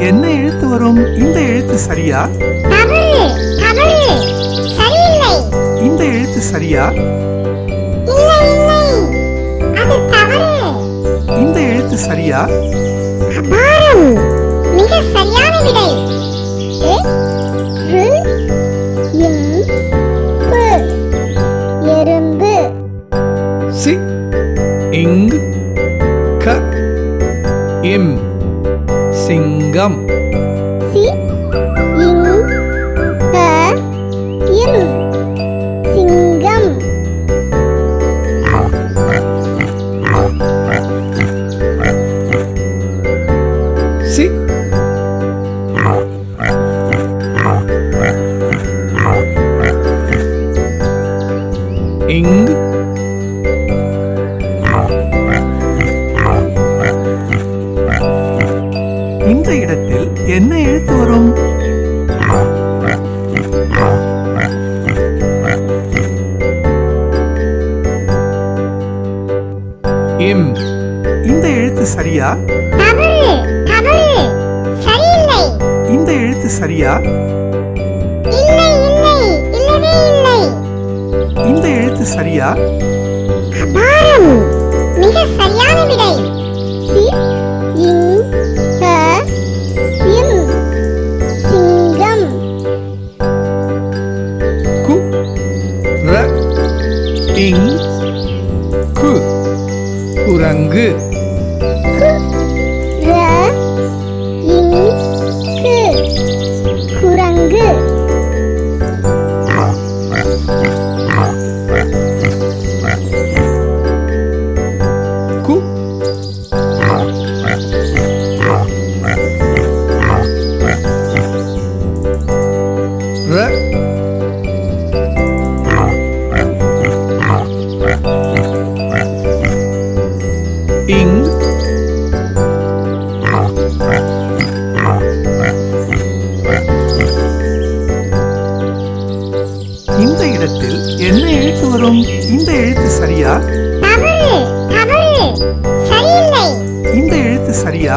என்ன எழுத்து வரும்? இந்த எழுத்து சரியா? தவறு, தவறு, சரியில்லை. இந்த எழுத்து சரியா? இல்லை, இல்லை, அது தவறு. இந்த எழுத்து சரியா? அபாரம், மிக சரியான விடை. எறும்பு. சி இங் க இம் சிங்கம். சி இங் க இம் சிங்கம். சி இங் இந்த இடத்தில் என்ன எழுத்து வரும்? இம். இந்த எழுத்து சரியா? தவறு, தவறு, சரியில்லை. இந்த எழுத்து சரியா? இல்லை, இல்லை, இல்லவே இல்லை. இந்த எழுத்து சரியா? அபாரம், மிக சரியான விடை. சி இங் க இம் சிங்கம். கு ர இங் கு குரங்கு. ர இங் கு குரங்கு. கு ர இங் இந்த இடத்தில் என்ன எழுத்து வரும்? இந்த எழுத்து சரியா? தவறு, தவறு, சரியில்லை. இந்த எழுத்து சரியா?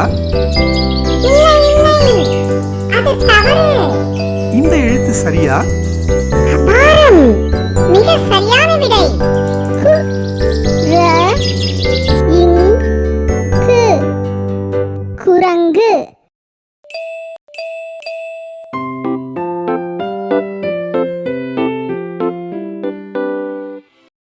இல்லை, இல்லை, அது தவறு. இந்த எழுத்து சரியா? அபாரம், மிக சரியான விடை.